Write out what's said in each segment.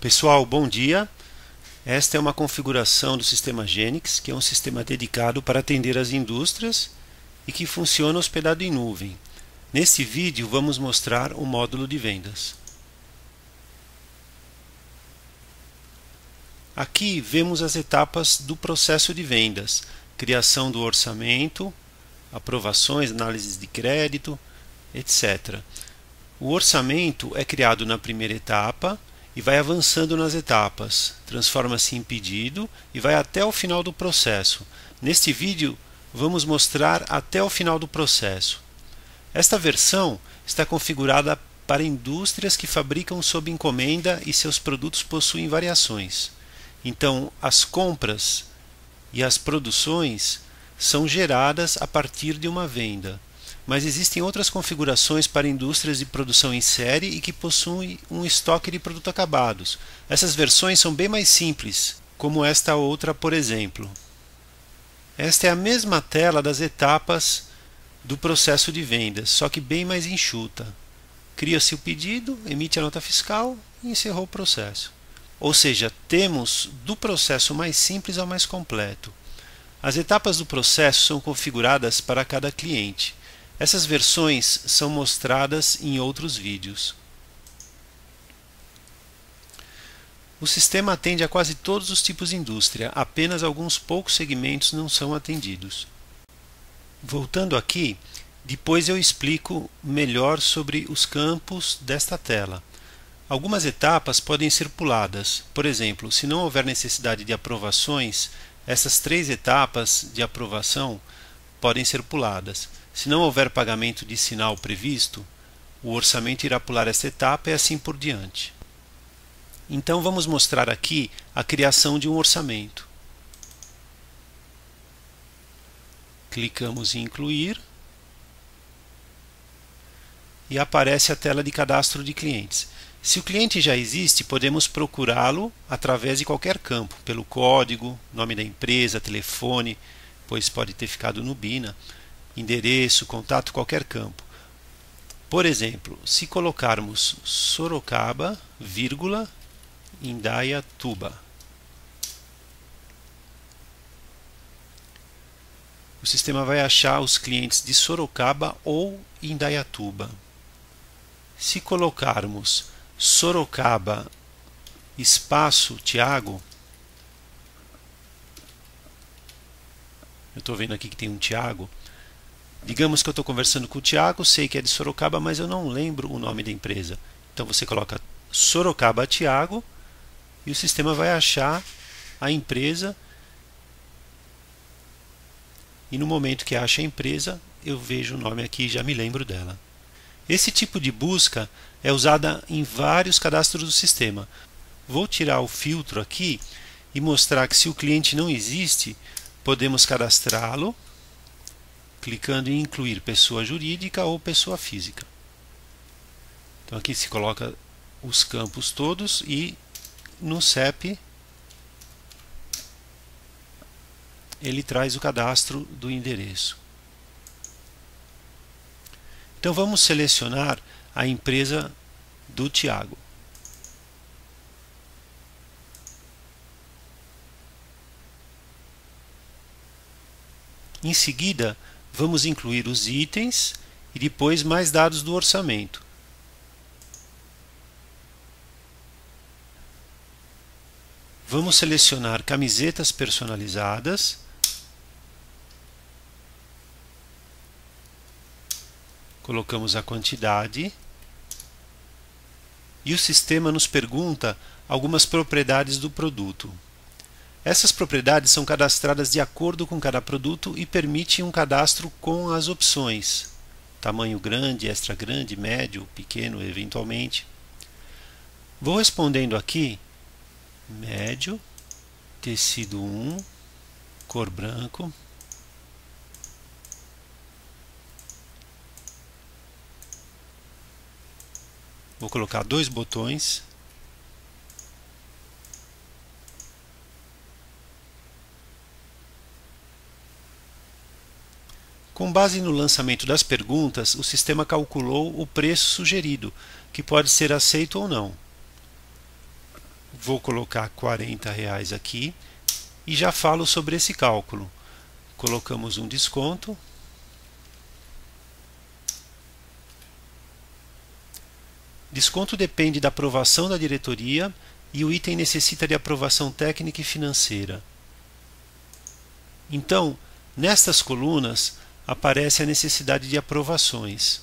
Pessoal, bom dia. Esta é uma configuração do sistema Genix, que é um sistema dedicado para atender as indústrias e que funciona hospedado em nuvem. Neste vídeo vamos mostrar o módulo de vendas. Aqui vemos as etapas do processo de vendas: criação do orçamento, aprovações, análise de crédito, etc. O orçamento é criado na primeira etapa e vai avançando nas etapas, transforma-se em pedido e vai até o final do processo. Neste vídeo vamos mostrar até o final do processo. Esta versão está configurada para indústrias que fabricam sob encomenda e seus produtos possuem variações. Então, as compras e as produções são geradas a partir de uma venda. Mas existem outras configurações para indústrias de produção em série e que possuem um estoque de produtos acabados. Essas versões são bem mais simples, como esta outra, por exemplo. Esta é a mesma tela das etapas do processo de vendas, só que bem mais enxuta. Cria-se o pedido, emite a nota fiscal e encerrou o processo. Ou seja, temos do processo mais simples ao mais completo. As etapas do processo são configuradas para cada cliente. Essas versões são mostradas em outros vídeos. O sistema atende a quase todos os tipos de indústria, apenas alguns poucos segmentos não são atendidos. Voltando aqui, depois eu explico melhor sobre os campos desta tela. Algumas etapas podem ser puladas. Por exemplo, se não houver necessidade de aprovações, essas 3 etapas de aprovação podem ser puladas. Se não houver pagamento de sinal previsto, o orçamento irá pular esta etapa e assim por diante. Então vamos mostrar aqui a criação de um orçamento. Clicamos em incluir e aparece a tela de cadastro de clientes. Se o cliente já existe, podemos procurá-lo através de qualquer campo, pelo código, nome da empresa, telefone, pois pode ter ficado no BINA, endereço, contato, qualquer campo. Por exemplo, se colocarmos Sorocaba, vírgula, Indaiatuba. O sistema vai achar os clientes de Sorocaba ou Indaiatuba. Se colocarmos Sorocaba, espaço Tiago, eu estou vendo aqui que tem um Tiago. Digamos que eu estou conversando com o Tiago, sei que é de Sorocaba, mas eu não lembro o nome da empresa. Então você coloca Sorocaba Tiago e o sistema vai achar a empresa. E no momento que acha a empresa, eu vejo o nome aqui e já me lembro dela. Esse tipo de busca é usada em vários cadastros do sistema. Vou tirar o filtro aqui e mostrar que se o cliente não existe, podemos cadastrá-lo clicando em incluir pessoa jurídica ou pessoa física. Então aqui se coloca os campos todos e no CEP ele traz o cadastro do endereço. Então vamos selecionar a empresa do Tiago. Em seguida, vamos incluir os itens e depois mais dados do orçamento. Vamos selecionar camisetas personalizadas. Colocamos a quantidade. E o sistema nos pergunta algumas propriedades do produto. Essas propriedades são cadastradas de acordo com cada produto e permitem um cadastro com as opções: tamanho grande, extra grande, médio, pequeno, eventualmente. Vou respondendo aqui: médio, tecido 1, cor branco. Vou colocar 2 botões. Com base no lançamento das perguntas, o sistema calculou o preço sugerido, que pode ser aceito ou não. Vou colocar R$40 aqui e já falo sobre esse cálculo. Colocamos um desconto. Desconto depende da aprovação da diretoria e o item necessita de aprovação técnica e financeira. Então, nestas colunas aparece a necessidade de aprovações.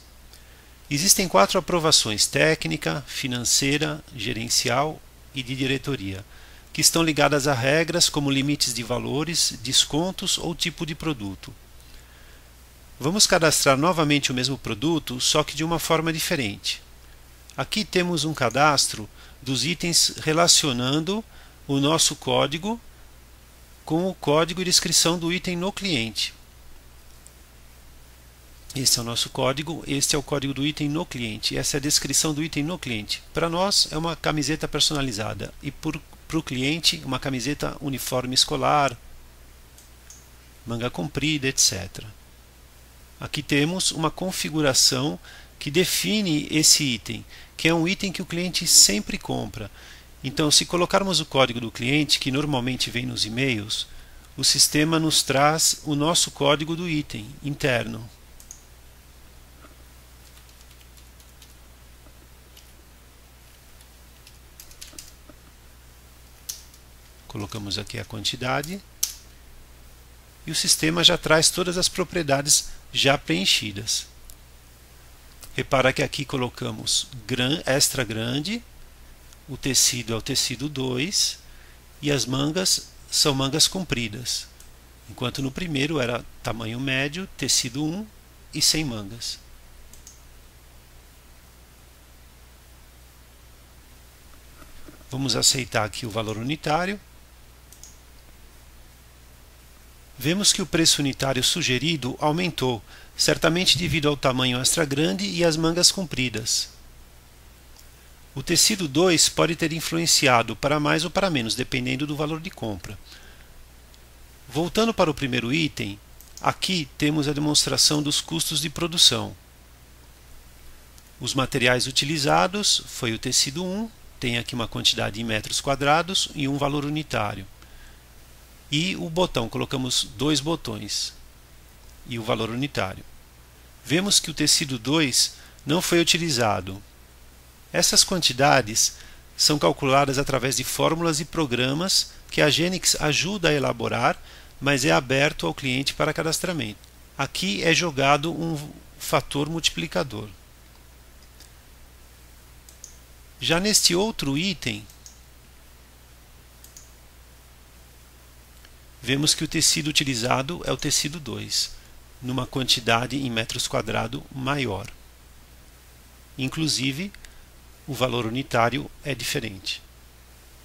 Existem 4 aprovações: técnica, financeira, gerencial e de diretoria, que estão ligadas a regras como limites de valores, descontos ou tipo de produto. Vamos cadastrar novamente o mesmo produto, só que de uma forma diferente. Aqui temos um cadastro dos itens relacionando o nosso código com o código de descrição do item no cliente. Esse é o nosso código, este é o código do item no cliente, essa é a descrição do item no cliente. Para nós é uma camiseta personalizada e para o cliente uma camiseta uniforme escolar, manga comprida, etc. Aqui temos uma configuração que define esse item, que é um item que o cliente sempre compra. Então, se colocarmos o código do cliente, que normalmente vem nos e-mails, o sistema nos traz o nosso código do item interno. Colocamos aqui a quantidade e o sistema já traz todas as propriedades já preenchidas. Repara que aqui colocamos extra grande, o tecido é o tecido 2 e as mangas são mangas compridas, enquanto no primeiro era tamanho médio, tecido 1 e sem mangas. Vamos aceitar aqui o valor unitário. Vemos que o preço unitário sugerido aumentou, certamente devido ao tamanho extra grande e às mangas compridas. O tecido 2 pode ter influenciado para mais ou para menos, dependendo do valor de compra. Voltando para o primeiro item, aqui temos a demonstração dos custos de produção. Os materiais utilizados foi o tecido 1, tem aqui uma quantidade em metros quadrados e um valor unitário. E o botão, colocamos 2 botões e o valor unitário. Vemos que o tecido 2 não foi utilizado. Essas quantidades são calculadas através de fórmulas e programas que a Genix ajuda a elaborar, mas é aberto ao cliente para cadastramento. Aqui é jogado um fator multiplicador. Já neste outro item, vemos que o tecido utilizado é o tecido 2, numa quantidade em metros quadrados maior. Inclusive, o valor unitário é diferente.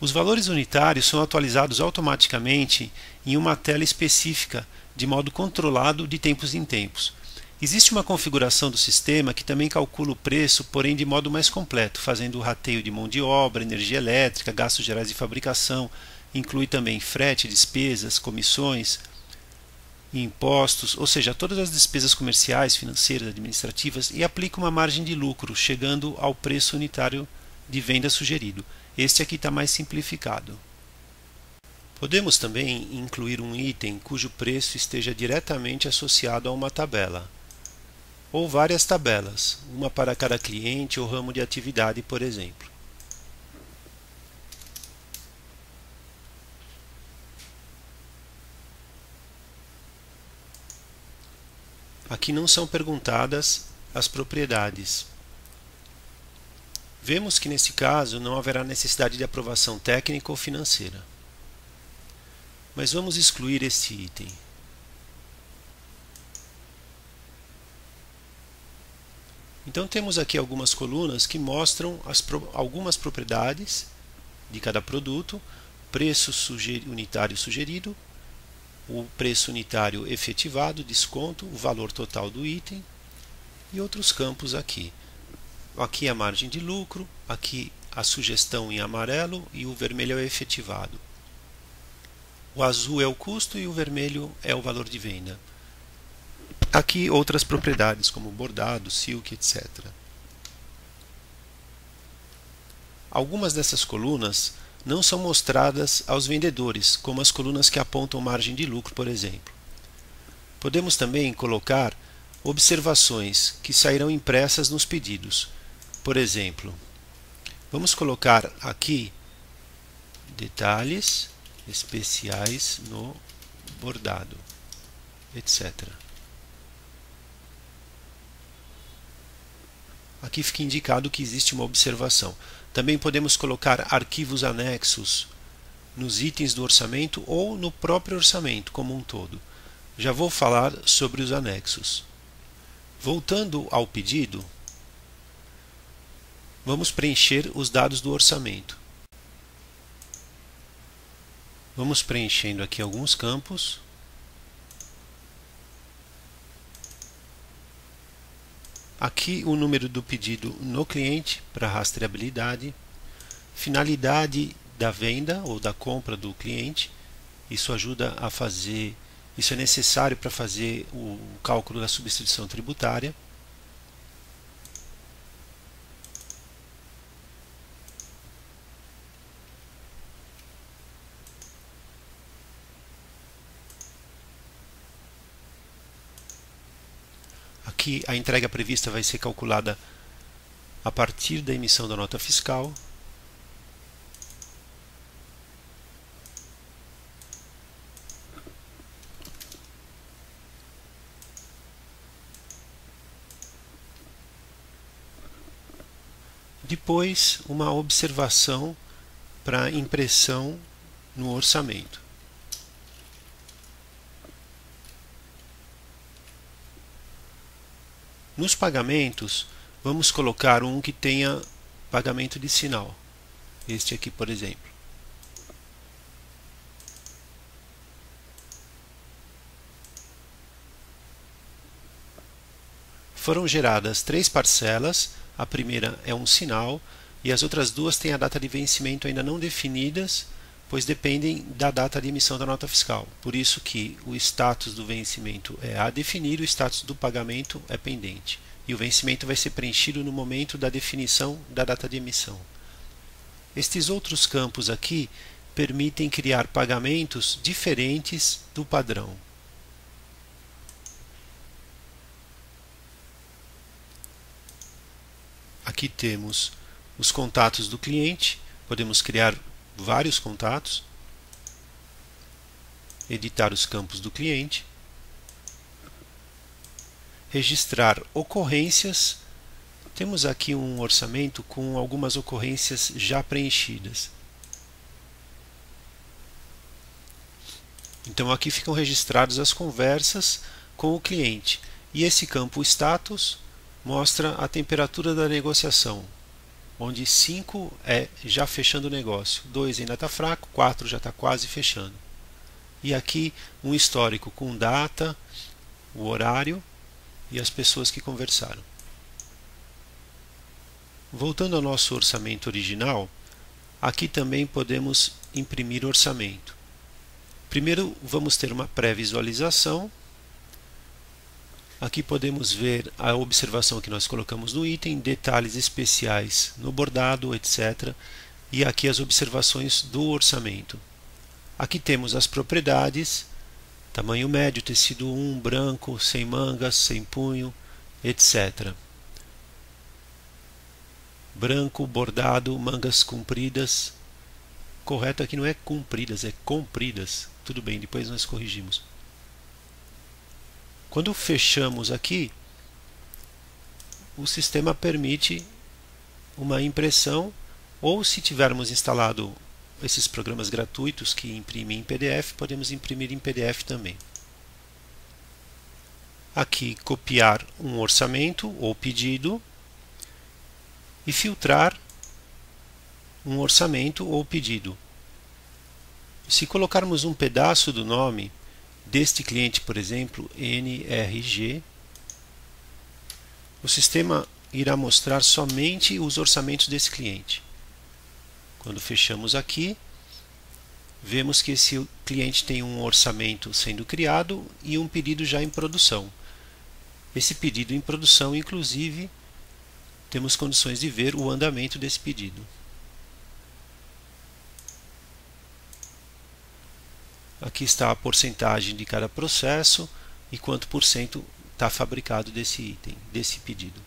Os valores unitários são atualizados automaticamente em uma tela específica, de modo controlado de tempos em tempos. Existe uma configuração do sistema que também calcula o preço, porém de modo mais completo, fazendo o rateio de mão de obra, energia elétrica, gastos gerais de fabricação, inclui também frete, despesas, comissões e impostos, ou seja, todas as despesas comerciais, financeiras, administrativas, e aplica uma margem de lucro, chegando ao preço unitário de venda sugerido. Este aqui está mais simplificado. Podemos também incluir um item cujo preço esteja diretamente associado a uma tabela, ou várias tabelas, uma para cada cliente ou ramo de atividade, por exemplo. Aqui não são perguntadas as propriedades. Vemos que nesse caso não haverá necessidade de aprovação técnica ou financeira. Mas vamos excluir este item. Então temos aqui algumas colunas que mostram algumas propriedades de cada produto, preço unitário sugerido, o preço unitário efetivado, desconto, o valor total do item e outros campos aqui. Aqui a margem de lucro, aqui a sugestão em amarelo e o vermelho é o efetivado. O azul é o custo e o vermelho é o valor de venda. Aqui outras propriedades como bordado, silk, etc. Algumas dessas colunas não são mostradas aos vendedores, como as colunas que apontam margem de lucro, por exemplo. Podemos também colocar observações que sairão impressas nos pedidos. Por exemplo, vamos colocar aqui detalhes especiais no bordado, etc. Aqui fica indicado que existe uma observação. Também podemos colocar arquivos anexos nos itens do orçamento ou no próprio orçamento como um todo. Já vou falar sobre os anexos. Voltando ao pedido, vamos preencher os dados do orçamento. Vamos preenchendo aqui alguns campos. Aqui o número do pedido no cliente para rastreabilidade, finalidade da venda ou da compra do cliente. Isso ajuda a fazer, isso é necessário para fazer o cálculo da substituição tributária. Aqui a entrega prevista vai ser calculada a partir da emissão da nota fiscal. Depois, uma observação para impressão no orçamento. Nos pagamentos, vamos colocar um que tenha pagamento de sinal. Este aqui, por exemplo. Foram geradas 3 parcelas, a primeira é um sinal e as outras duas têm a data de vencimento ainda não definidas, pois dependem da data de emissão da nota fiscal. Por isso que o status do vencimento é a definir, o status do pagamento é pendente. E o vencimento vai ser preenchido no momento da definição da data de emissão. Estes outros campos aqui permitem criar pagamentos diferentes do padrão. Aqui temos os contatos do cliente, podemos criar vários contatos, editar os campos do cliente, registrar ocorrências. Temos aqui um orçamento com algumas ocorrências já preenchidas. Então aqui ficam registradas as conversas com o cliente. E esse campo status mostra a temperatura da negociação, onde 5 é já fechando o negócio, 2 ainda está fraco, 4 já está quase fechando. E aqui um histórico com data, o horário e as pessoas que conversaram. Voltando ao nosso orçamento original, aqui também podemos imprimir orçamento. Primeiro vamos ter uma pré-visualização. Aqui podemos ver a observação que nós colocamos no item, detalhes especiais no bordado, etc. E aqui as observações do orçamento. Aqui temos as propriedades, tamanho médio, tecido 1, branco, sem mangas, sem punho, etc. Branco, bordado, mangas compridas. Correto aqui não é compridas, é compridas. Tudo bem, depois nós corrigimos. Quando fechamos aqui, o sistema permite uma impressão, ou se tivermos instalado esses programas gratuitos que imprimem em PDF, podemos imprimir em PDF também. Aqui, copiar um orçamento ou pedido e filtrar um orçamento ou pedido. Se colocarmos um pedaço do nome deste cliente, por exemplo, NRG, o sistema irá mostrar somente os orçamentos desse cliente. Quando fechamos aqui, vemos que esse cliente tem um orçamento sendo criado e um pedido já em produção. Esse pedido em produção, inclusive, temos condições de ver o andamento desse pedido. Aqui está a porcentagem de cada processo e quanto por cento está fabricado desse item, desse pedido.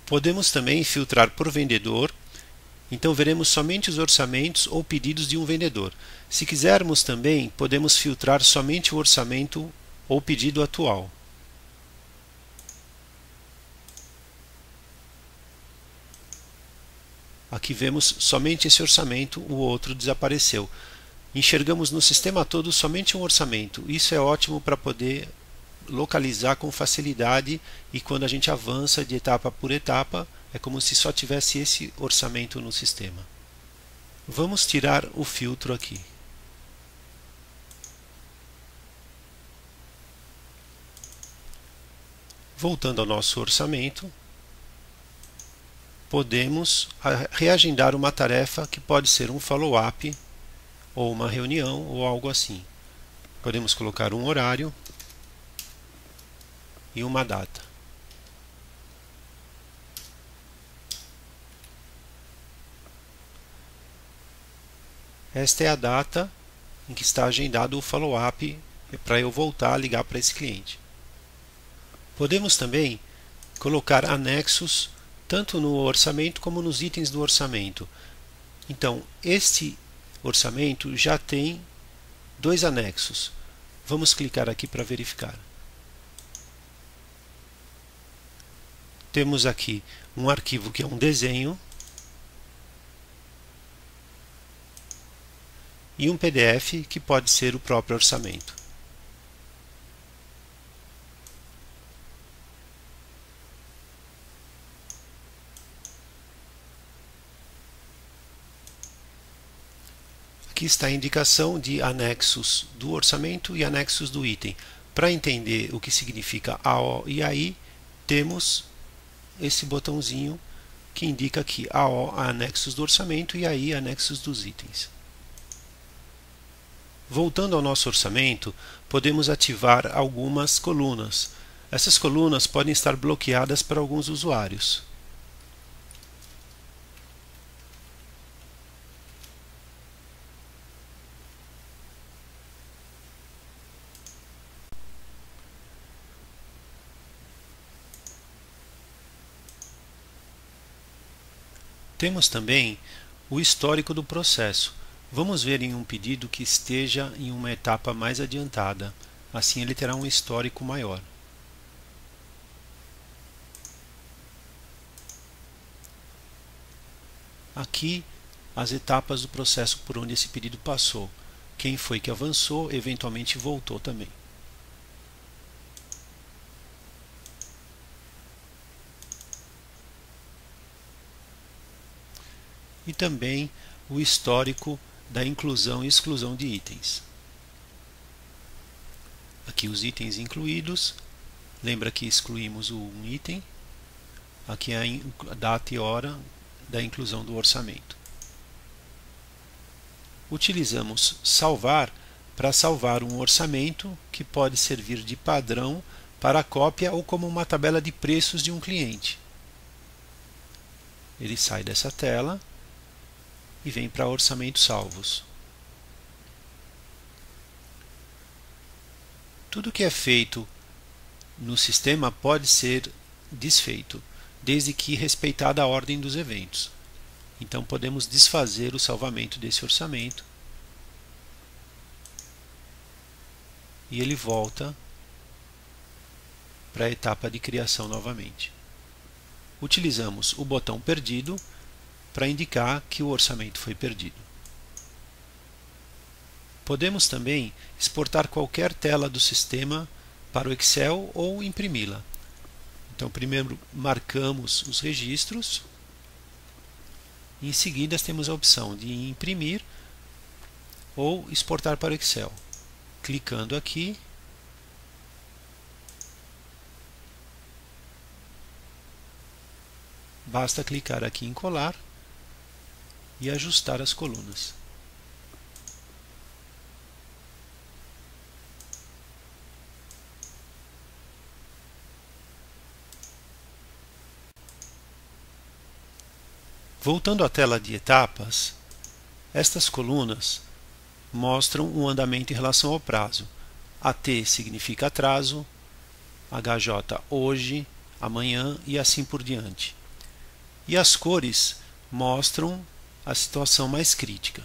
Podemos também filtrar por vendedor, então veremos somente os orçamentos ou pedidos de um vendedor. Se quisermos também, podemos filtrar somente o orçamento ou pedido atual. Aqui vemos somente esse orçamento, o outro desapareceu. Enxergamos no sistema todo somente um orçamento. Isso é ótimo para poder localizar com facilidade, e quando a gente avança de etapa por etapa, é como se só tivesse esse orçamento no sistema. Vamos tirar o filtro aqui. Voltando ao nosso orçamento, podemos reagendar uma tarefa que pode ser um follow-up, ou uma reunião, ou algo assim. Podemos colocar um horário e uma data. Esta é a data em que está agendado o follow-up para eu voltar a ligar para esse cliente. Podemos também colocar anexos tanto no orçamento como nos itens do orçamento. Então, este orçamento já tem dois anexos. Vamos clicar aqui para verificar. Temos aqui um arquivo que é um desenho e um PDF que pode ser o próprio orçamento. Aqui está a indicação de anexos do orçamento e anexos do item. Para entender o que significa AO e AI, temos esse botãozinho que indica aqui AO anexos do orçamento e AI anexos dos itens. Voltando ao nosso orçamento, podemos ativar algumas colunas. Essas colunas podem estar bloqueadas para alguns usuários. Temos também o histórico do processo. Vamos ver em um pedido que esteja em uma etapa mais adiantada. Assim ele terá um histórico maior. Aqui as etapas do processo por onde esse pedido passou. Quem foi que avançou, eventualmente voltou também. E também o histórico da inclusão e exclusão de itens. Aqui os itens incluídos. Lembra que excluímos um item. Aqui é a data e hora da inclusão do orçamento. Utilizamos salvar para salvar um orçamento que pode servir de padrão para a cópia ou como uma tabela de preços de um cliente. Ele sai dessa tela e vem para orçamentos salvos. Tudo que é feito no sistema pode ser desfeito, desde que respeitada a ordem dos eventos. Então podemos desfazer o salvamento desse orçamento e ele volta para a etapa de criação novamente. Utilizamos o botão perdido para indicar que o orçamento foi perdido. Podemos também exportar qualquer tela do sistema para o Excel ou imprimi-la. Então, primeiro marcamos os registros. Em seguida, temos a opção de imprimir ou exportar para o Excel. Clicando aqui, basta clicar aqui em colar e ajustar as colunas. Voltando à tela de etapas, estas colunas mostram o andamento em relação ao prazo. AT significa atraso, HJ hoje, amanhã e assim por diante. E as cores mostram a situação mais crítica,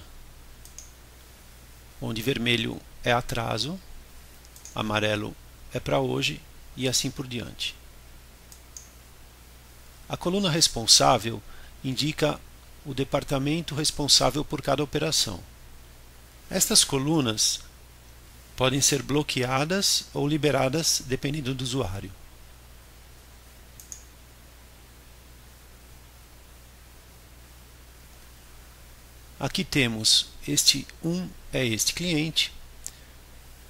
onde vermelho é atraso, amarelo é para hoje e assim por diante. A coluna responsável indica o departamento responsável por cada operação. Estas colunas podem ser bloqueadas ou liberadas dependendo do usuário. Aqui temos este é este cliente,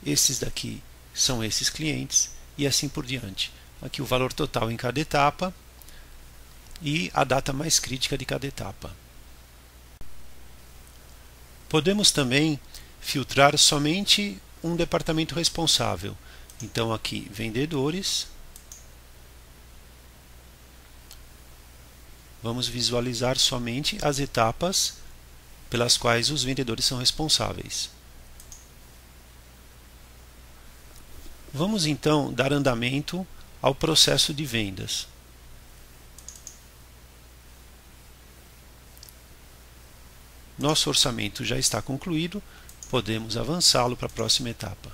esses daqui são esses clientes e assim por diante. Aqui o valor total em cada etapa e a data mais crítica de cada etapa. Podemos também filtrar somente um departamento responsável. Então aqui vendedores. Vamos visualizar somente as etapas pelas quais os vendedores são responsáveis. Vamos então dar andamento ao processo de vendas. Nosso orçamento já está concluído, podemos avançá-lo para a próxima etapa.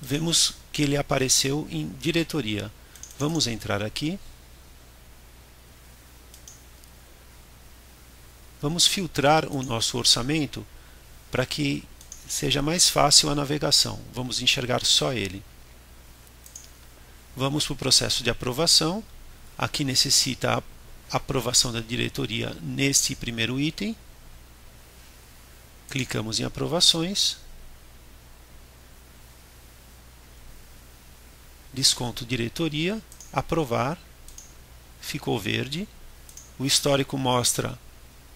Vemos que ele apareceu em diretoria. Vamos entrar aqui. Vamos filtrar o nosso orçamento para que seja mais fácil a navegação. Vamos enxergar só ele. Vamos para o processo de aprovação. Aqui necessita a aprovação da diretoria neste primeiro item. Clicamos em aprovações. Desconto diretoria, aprovar, ficou verde. O histórico mostra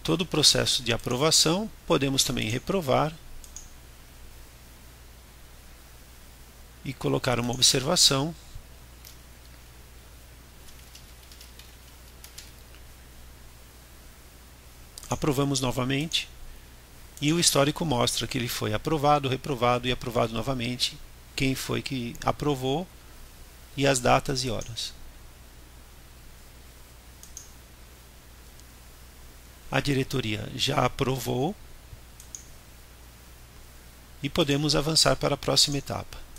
todo o processo de aprovação. Podemos também reprovar e colocar uma observação. Aprovamos novamente e o histórico mostra que ele foi aprovado, reprovado e aprovado novamente, quem foi que aprovou e as datas e horas. A diretoria já aprovou e podemos avançar para a próxima etapa.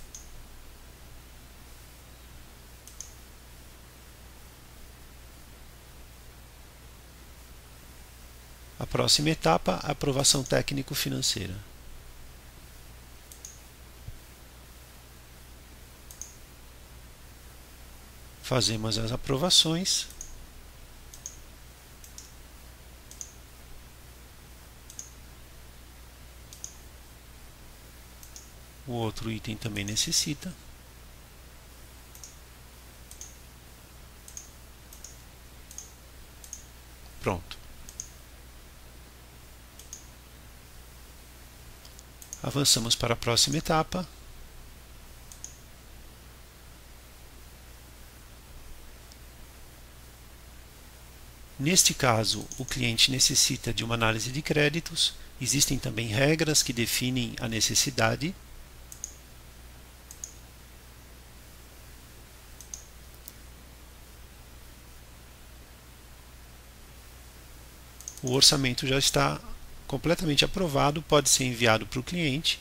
A próxima etapa, a aprovação técnico-financeira. Fazemos as aprovações. O outro item também necessita. Pronto. Avançamos para a próxima etapa. Neste caso, o cliente necessita de uma análise de créditos. Existem também regras que definem a necessidade. O orçamento já está completamente aprovado, pode ser enviado para o cliente.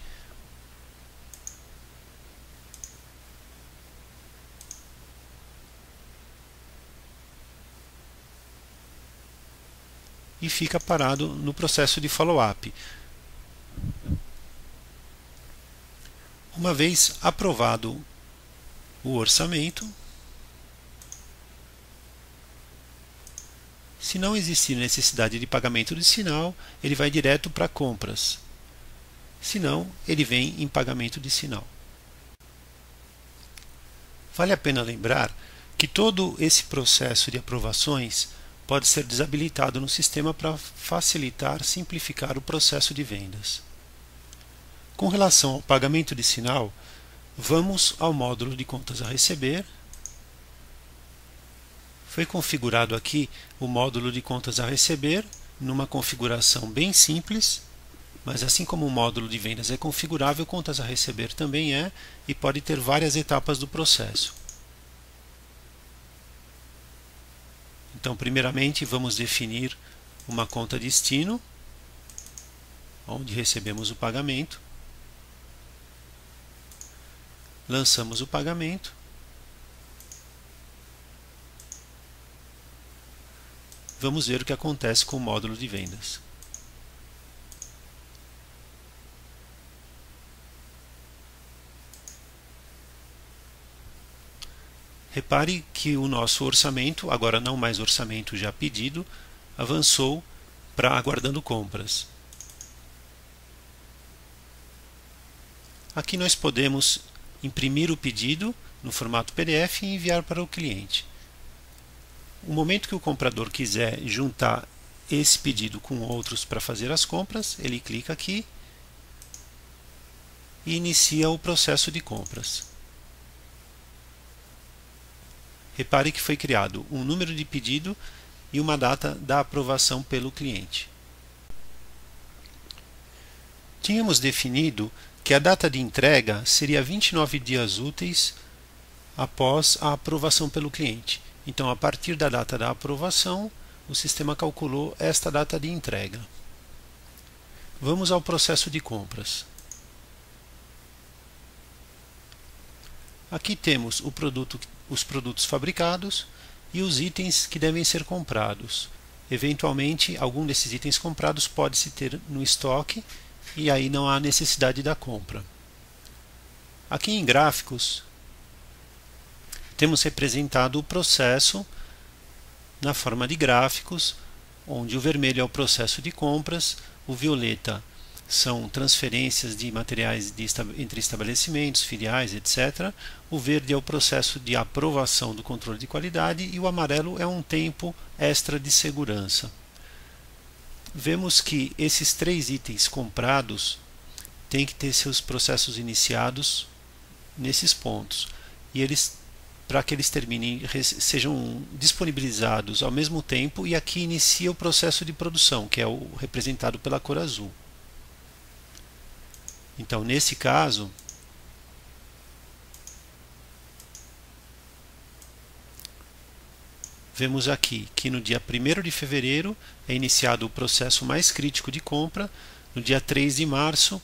E fica parado no processo de follow-up. Uma vez aprovado o orçamento, se não existir necessidade de pagamento de sinal, ele vai direto para compras. Se não, ele vem em pagamento de sinal. Vale a pena lembrar que todo esse processo de aprovações pode ser desabilitado no sistema para facilitar, simplificar o processo de vendas. Com relação ao pagamento de sinal, Vamos ao módulo de contas a receber. Foi configurado aqui o módulo de contas a receber numa configuração bem simples, mas assim como o módulo de vendas é configurável, contas a receber também é, e pode ter várias etapas do processo. Então, primeiramente, vamos definir uma conta destino, onde recebemos o pagamento. Lançamos o pagamento. Vamos ver o que acontece com o módulo de vendas. Repare que o nosso orçamento, agora não mais orçamento já pedido, avançou para aguardando compras. Aqui nós podemos imprimir o pedido no formato PDF e enviar para o cliente. No momento que o comprador quiser juntar esse pedido com outros para fazer as compras, ele clica aqui e inicia o processo de compras. Repare que foi criado um número de pedido e uma data da aprovação pelo cliente. Tínhamos definido que a data de entrega seria 29 dias úteis após a aprovação pelo cliente. Então, a partir da data da aprovação, o sistema calculou esta data de entrega. Vamos ao processo de compras. Aqui temos os produtos fabricados e os itens que devem ser comprados. Eventualmente, algum desses itens comprados pode-se ter no estoque e aí não há necessidade da compra. Aqui em gráficos, temos representado o processo na forma de gráficos, onde o vermelho é o processo de compras, o violeta são transferências de materiais entre estabelecimentos, filiais, etc. O verde é o processo de aprovação do controle de qualidade e o amarelo é um tempo extra de segurança. Vemos que esses três itens comprados têm que ter seus processos iniciados nesses pontos. E eles, para que eles terminem, sejam disponibilizados ao mesmo tempo, e aqui inicia o processo de produção, que é o representado pela cor azul. Então, nesse caso, vemos aqui que no dia 1º de fevereiro é iniciado o processo mais crítico de compra, no dia 3 de março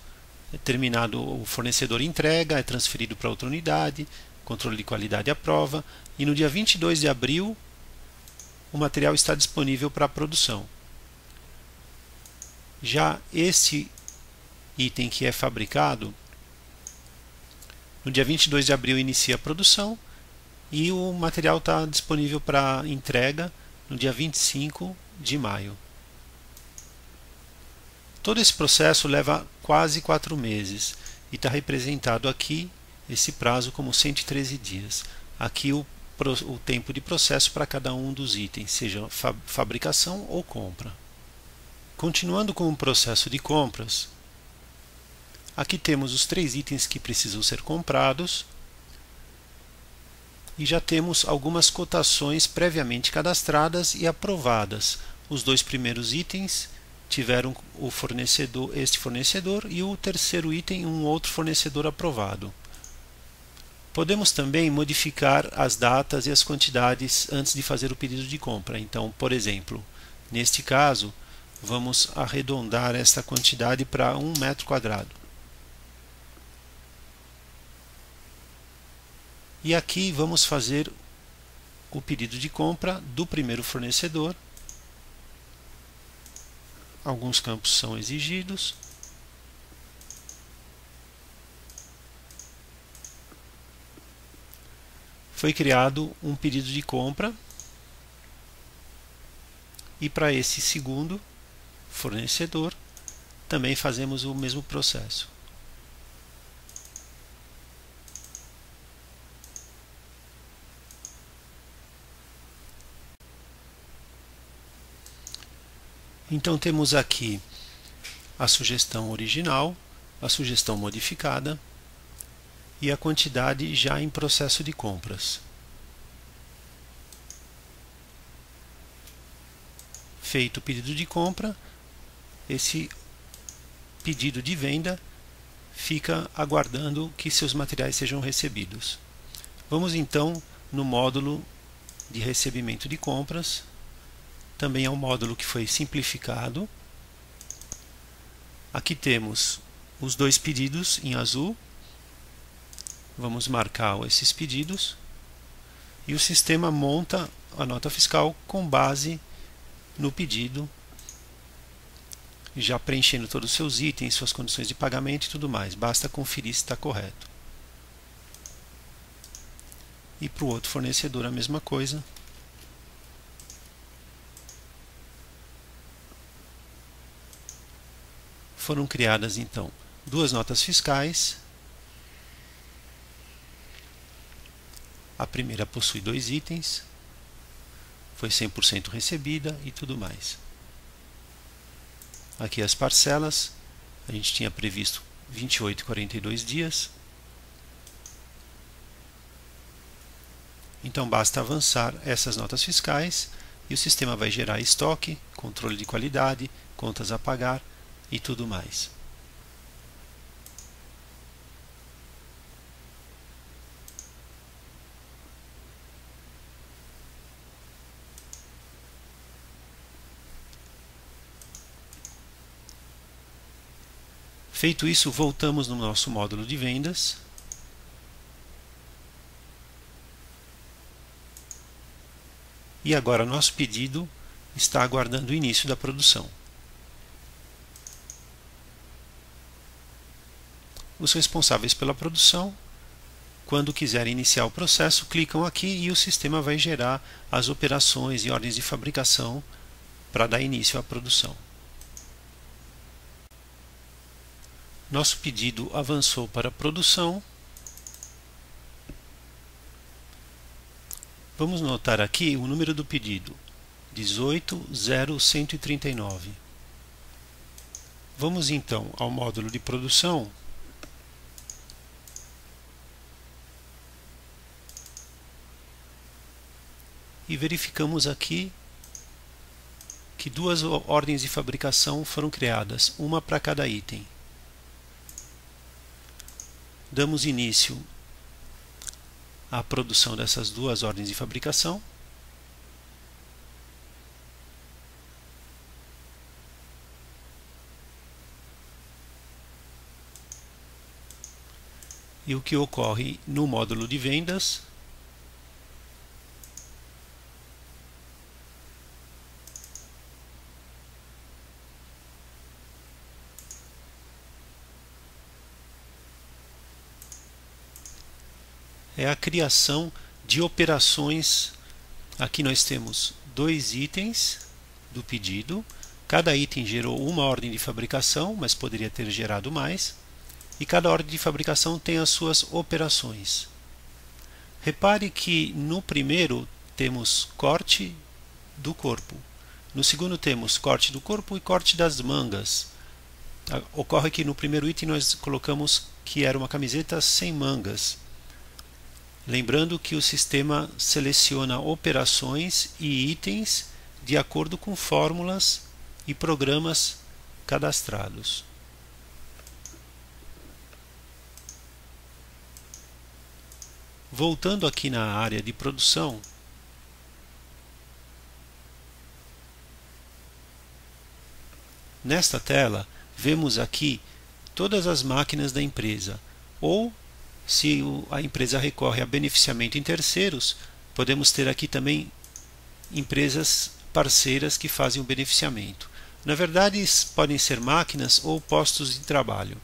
é terminado o fornecedor entrega, é transferido para outra unidade, controle de qualidade aprova, e no dia 22 de abril o material está disponível para a produção. Já este item que é fabricado, no dia 22 de abril inicia a produção e o material está disponível para entrega no dia 25 de maio. Todo esse processo leva quase 4 meses e está representado aqui esse prazo como 113 dias. Aqui o tempo de processo para cada um dos itens, seja fabricação ou compra. Continuando com o processo de compras, aqui temos os 3 itens que precisam ser comprados e já temos algumas cotações previamente cadastradas e aprovadas. Os 2 primeiros itens tiveram este fornecedor e o terceiro item um outro fornecedor aprovado. Podemos também modificar as datas e as quantidades antes de fazer o pedido de compra. Então, por exemplo, neste caso, vamos arredondar esta quantidade para 1 metro quadrado. E aqui vamos fazer o pedido de compra do primeiro fornecedor. Alguns campos são exigidos. Foi criado um pedido de compra. E para esse segundo fornecedor, também fazemos o mesmo processo. Então temos aqui a sugestão original, a sugestão modificada e a quantidade já em processo de compras. Feito o pedido de compra, esse pedido de venda fica aguardando que seus materiais sejam recebidos. Vamos então no módulo de recebimento de compras. Também é um módulo que foi simplificado. Aqui temos os dois pedidos em azul. Vamos marcar esses pedidos. E o sistema monta a nota fiscal com base no pedido, já preenchendo todos os seus itens, suas condições de pagamento e tudo mais. Basta conferir se está correto. E para o outro fornecedor a mesma coisa. Foram criadas então duas notas fiscais. A primeira possui 2 itens, foi 100% recebida e tudo mais. Aqui as parcelas, a gente tinha previsto 28 e 42 dias. Então basta avançar essas notas fiscais e o sistema vai gerar estoque, controle de qualidade, contas a pagar e tudo mais. Feito isso, voltamos no nosso módulo de vendas. E agora nosso pedido está aguardando o início da produção. Os responsáveis pela produção, quando quiserem iniciar o processo, clicam aqui e o sistema vai gerar as operações e ordens de fabricação para dar início à produção. Nosso pedido avançou para a produção. Vamos notar aqui o número do pedido, 18.0139. Vamos então ao módulo de produção. E verificamos aqui que duas ordens de fabricação foram criadas, uma para cada item. Damos início à produção dessas duas ordens de fabricação. E o que ocorre no módulo de vendas é a criação de operações. Aqui nós temos 2 itens do pedido. Cada item gerou uma ordem de fabricação, mas poderia ter gerado mais. E cada ordem de fabricação tem as suas operações. Repare que no primeiro temos corte do corpo. No segundo temos corte do corpo e corte das mangas. Ocorre que no primeiro item nós colocamos que era uma camiseta sem mangas. Lembrando que o sistema seleciona operações e itens de acordo com fórmulas e programas cadastrados. Voltando aqui na área de produção, nesta tela vemos aqui todas as máquinas da empresa, ou se a empresa recorre a beneficiamento em terceiros, podemos ter aqui também empresas parceiras que fazem o beneficiamento. Na verdade, podem ser máquinas ou postos de trabalho.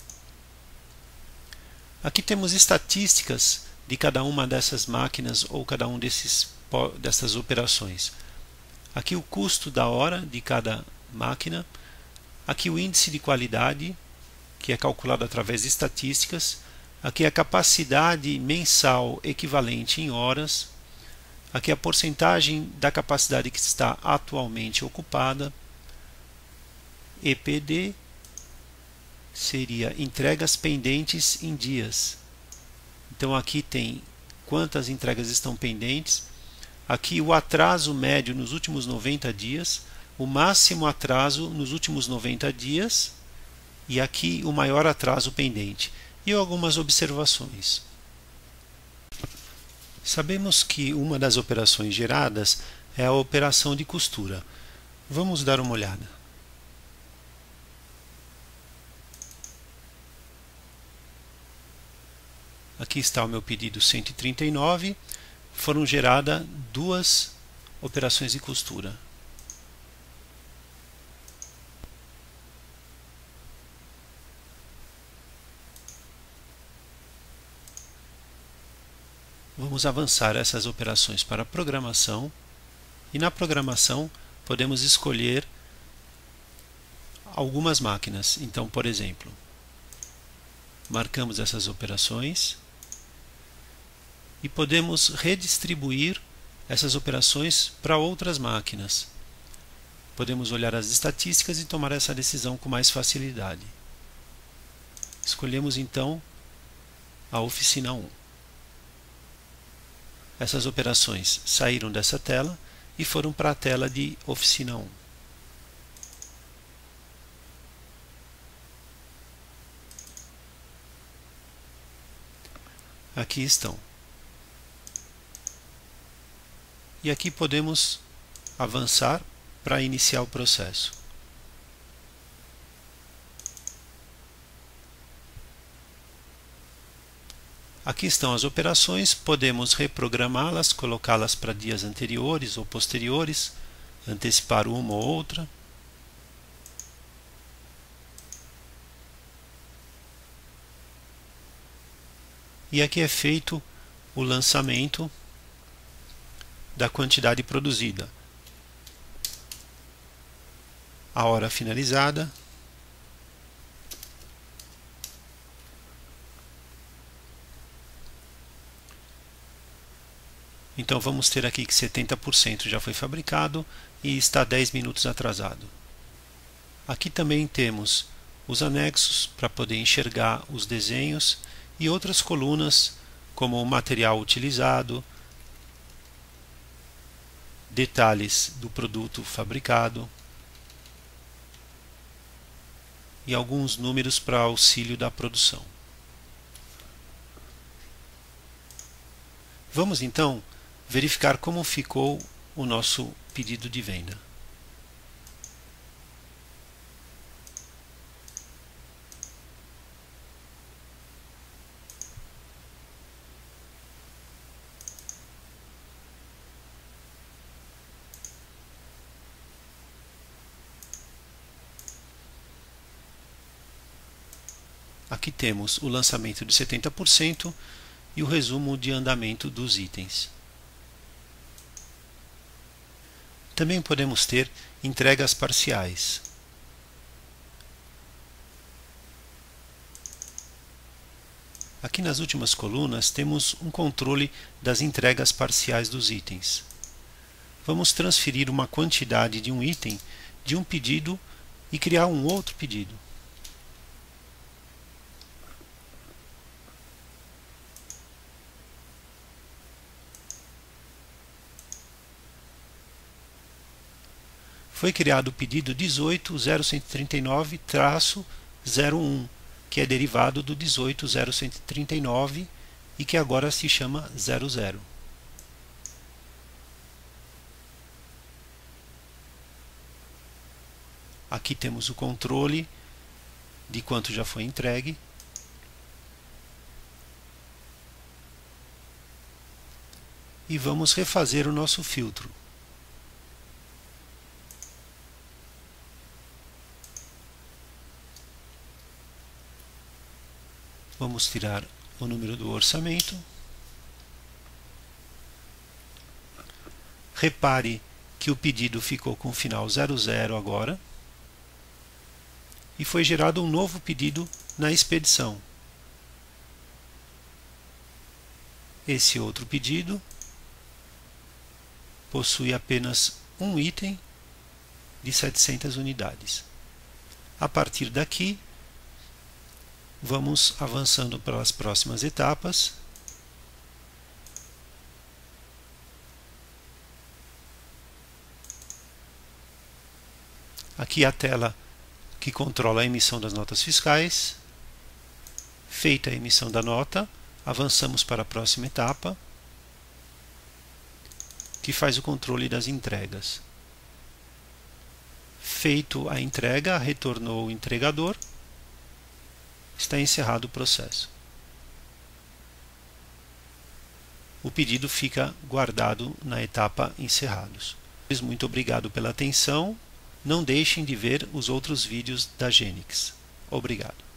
Aqui temos estatísticas de cada uma dessas máquinas ou cada um dessas operações. Aqui o custo da hora de cada máquina. Aqui o índice de qualidade, que é calculado através de estatísticas. Aqui a capacidade mensal equivalente em horas. Aqui a porcentagem da capacidade que está atualmente ocupada. EPD seria entregas pendentes em dias. Então aqui tem quantas entregas estão pendentes. Aqui o atraso médio nos últimos 90 dias, o máximo atraso nos últimos 90 dias e aqui o maior atraso pendente. E algumas observações. Sabemos que uma das operações geradas é a operação de costura. Vamos dar uma olhada. Aqui está o meu pedido 139. Foram geradas duas operações de costura. Vamos avançar essas operações para a programação e na programação podemos escolher algumas máquinas. Então, por exemplo, marcamos essas operações e podemos redistribuir essas operações para outras máquinas. Podemos olhar as estatísticas e tomar essa decisão com mais facilidade. Escolhemos então a oficina 1. Essas operações saíram dessa tela e foram para a tela de oficina 1. Aqui estão. E aqui podemos avançar para iniciar o processo. Aqui estão as operações, podemos reprogramá-las, colocá-las para dias anteriores ou posteriores, antecipar uma ou outra. E aqui é feito o lançamento da quantidade produzida. A hora finalizada. Então vamos ter aqui que 70% já foi fabricado e está 10 minutos atrasado. Aqui também temos os anexos para poder enxergar os desenhos e outras colunas como o material utilizado, detalhes do produto fabricado e alguns números para auxílio da produção. Vamos então verificar como ficou o nosso pedido de venda. Aqui temos o lançamento de 70% e o resumo de andamento dos itens. Também podemos ter entregas parciais. Aqui nas últimas colunas temos um controle das entregas parciais dos itens. Vamos transferir uma quantidade de um item de um pedido e criar um outro pedido. Foi criado o pedido 18.0139-01, que é derivado do 18.0139 e que agora se chama 00. Aqui temos o controle de quanto já foi entregue. E vamos refazer o nosso filtro. Vamos tirar o número do orçamento. Repare que o pedido ficou com o final 00 agora. E foi gerado um novo pedido na expedição. Esse outro pedido possui apenas um item de 700 unidades. A partir daqui, vamos avançando para as próximas etapas Aqui a tela que controla a emissão das notas fiscais. Feita a emissão da nota, avançamos para a próxima etapa, que faz o controle das entregas. Feito a entrega, retornou o entregador, está encerrado o processo. O pedido fica guardado na etapa encerrados. Muito obrigado pela atenção. Não deixem de ver os outros vídeos da Genix. Obrigado.